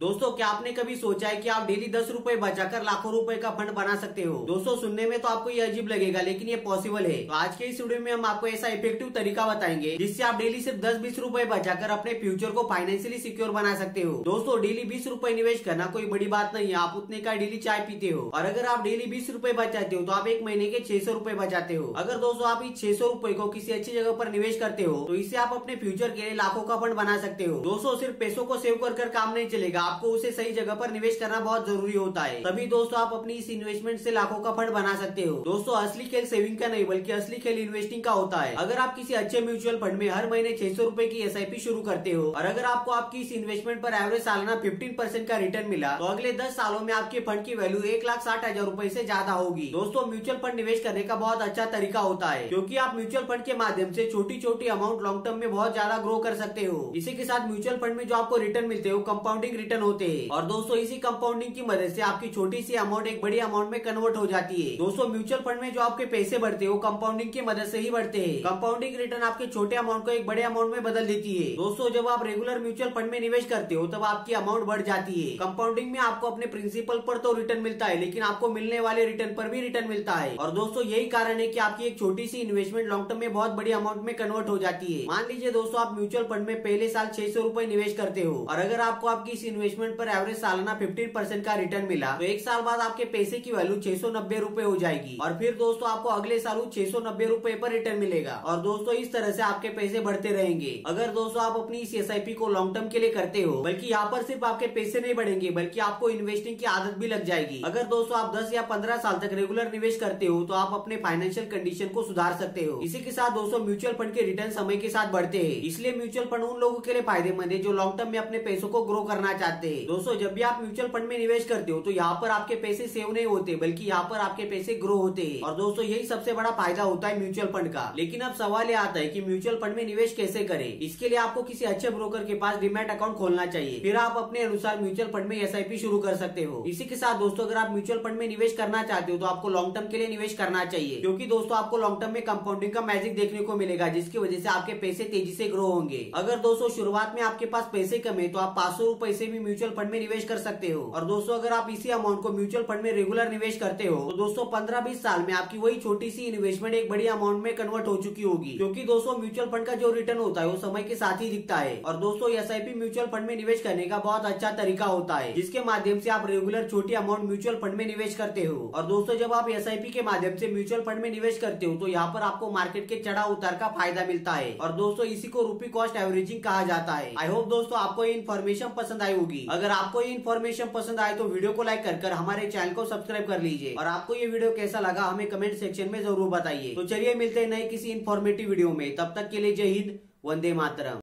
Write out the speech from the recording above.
दोस्तों, क्या आपने कभी सोचा है कि आप डेली 10 रुपए बचाकर लाखों रुपए का फंड बना सकते हो? दोस्तों, सुनने में तो आपको ये अजीब लगेगा, लेकिन ये पॉसिबल है। तो आज के इस वीडियो में हम आपको ऐसा इफेक्टिव तरीका बताएंगे जिससे आप डेली सिर्फ 10-20 रुपए बचाकर अपने फ्यूचर को फाइनेंशियली सिक्योर बना सकते हो। दोस्तों, डेली 20 रुपए निवेश करना कोई बड़ी बात नहीं है। आप उतने का डेली चाय पीते हो, और अगर आप डेली 20 रुपए बचाते हो तो आप एक महीने के 600 रुपए बचाते हो। अगर दोस्तों आप इस 600 रुपए को किसी अच्छी जगह पर निवेश करते हो तो इससे आप अपने फ्यूचर के लिए लाखों का फंड बना सकते हो। दोस्तों, सिर्फ पैसों को सेव कर काम नहीं चलेगा, आपको उसे सही जगह पर निवेश करना बहुत जरूरी होता है। तभी दोस्तों आप अपनी इस इन्वेस्टमेंट से लाखों का फंड बना सकते हो। दोस्तों, असली खेल सेविंग का नहीं बल्कि असली खेल इन्वेस्टिंग का होता है। अगर आप किसी अच्छे म्यूचुअल फंड में हर महीने 600 रुपए की SIP शुरू करते हो, और अगर आपको आपकी इस इन्वेस्टमेंट पर एवरेज सालाना 15% का रिटर्न मिला, तो अगले 10 सालों में आपके फंड की वैल्यू 1,60,000 रुपए से ज्यादा होगी। दोस्तों, म्यूचुअल फंड निवेश करने का बहुत अच्छा तरीका होता है, क्योंकि आप म्यूचुअल फंड के माध्यम से छोटी छोटी अमाउंट लॉन्ग टर्म में बहुत ज्यादा ग्रो कर सकते हो। इसी के साथ म्यूचुअल फंड में जो आपको रिटर्न मिलते हो कंपाउंडिंग रिटर्न होते हैं, और दोस्तों इसी कंपाउंडिंग की मदद से आपकी छोटी सी अमाउंट एक बड़ी अमाउंट में कन्वर्ट हो जाती है। दोस्तों, म्यूचुअल फंड में जो आपके पैसे बढ़ते हैं वो कंपाउंडिंग की मदद से ही बढ़ते हैं। कंपाउंडिंग रिटर्न आपके छोटे अमाउंट को एक बड़े अमाउंट में बदल देती है। दोस्तों, जब आप रेगुलर म्यूचुअल फंड में निवेश करते हो तब आपकी अमाउंट बढ़ जाती है। कंपाउंडिंग में आपको अपने प्रिंसिपल पर तो रिटर्न मिलता है, लेकिन आपको मिलने वाले रिटर्न पर भी रिटर्न मिलता है। और दोस्तों, यही कारण है कि आपकी एक छोटी सी इन्वेस्टमेंट लॉन्ग टर्म में बहुत बड़ी अमाउंट में कन्वर्ट हो जाती है। मान लीजिए दोस्तों, आप म्यूचुअल फंड में पहले साल 600 रुपए निवेश करते हो, और अगर आपको आपकी इस इन्वेस्टमेंट पर एवरेज सालाना 15% का रिटर्न मिला, तो एक साल बाद आपके पैसे की वैल्यू 690 रुपए हो जाएगी। और फिर दोस्तों आपको अगले साल 690 रुपए पर रिटर्न मिलेगा। और दोस्तों, इस तरह से आपके पैसे बढ़ते रहेंगे। अगर दोस्तों आप अपनी इस SIP को लॉन्ग टर्म के लिए करते हो, बल्कि यहाँ पर सिर्फ आपके पैसे नहीं बढ़ेंगे बल्कि आपको इन्वेस्टिंग की आदत भी लग जाएगी। अगर दोस्तों आप 10 या 15 साल तक रेगुलर निवेश करते हो तो आप अपने फाइनेंशियल कंडीशन को सुधार सकते हो। इसी के साथ दोस्तों म्यूचुअल फंड के रिटर्न समय के साथ बढ़ते हैं, इसलिए म्यूचुअल फंड उन लोगों के लिए फायदेमंद है जो लॉन्ग टर्म में अपने पैसों को ग्रो करना चाहते हैं। दोस्तों, जब भी आप म्यूचुअल फंड में निवेश करते हो तो यहाँ पर आपके पैसे सेव नहीं होते बल्कि यहाँ पर आपके पैसे ग्रो होते हैं। और दोस्तों, यही सबसे बड़ा फायदा होता है म्यूचुअल फंड का। लेकिन अब सवाल ये आता है कि म्यूचुअल फंड में निवेश कैसे करें। इसके लिए आपको किसी अच्छे ब्रोकर के पास डीमैट अकाउंट खोलना चाहिए, फिर आप अपने अनुसार म्यूचुअल फंड में SIP शुरू कर सकते हो। इसी के साथ दोस्तों, अगर आप म्यूचुअल फंड में निवेश करना चाहते हो तो आपको लॉन्ग टर्म के लिए निवेश करना चाहिए, क्योंकि दोस्तों आपको लॉन्ग टर्म में कंपाउंडिंग का मैजिक देखने को मिलेगा, जिसकी वजह से आपके पैसे तेजी से ग्रो होंगे। अगर दोस्तों शुरुआत में आपके पास पैसे कम है तो आप 500 रुपए से भी म्यूचुअल फंड में निवेश कर सकते हो। और दोस्तों, अगर आप इसी अमाउंट को म्यूचुअल फंड में रेगुलर निवेश करते हो तो दोस्तों 15-20 साल में आपकी वही छोटी सी इन्वेस्टमेंट एक बड़ी अमाउंट में कन्वर्ट हो चुकी होगी, क्योंकि दोस्तों म्यूचुअल फंड का जो रिटर्न होता है वो समय के साथ ही दिखता है। और दोस्तों, SIP म्यूचुअल फंड में निवेश करने का बहुत अच्छा तरीका होता है, जिसके माध्यम से आप रेगुलर छोटी अमाउंट म्यूचुअल फंड में निवेश करते हो। और दोस्तों, जब आप SIP के माध्यम से म्यूचुअल फंड में निवेश करते हो तो यहाँ पर आपको मार्केट के चढ़ाव उतार का फायदा मिलता है। और दोस्तों, इसी को रुपी कॉस्ट एवरेजिंग कहा जाता है। आई होप दोस्तों आपको ये इन्फॉर्मेशन पसंद आई होगी। अगर आपको ये इन्फॉर्मेशन पसंद आए तो वीडियो को लाइक कर हमारे चैनल को सब्सक्राइब कर लीजिए, और आपको ये वीडियो कैसा लगा हमें कमेंट सेक्शन में जरूर बताइए। तो चलिए मिलते हैं नए किसी इन्फॉर्मेटिव वीडियो में, तब तक के लिए जय हिंद, वंदे मातरम।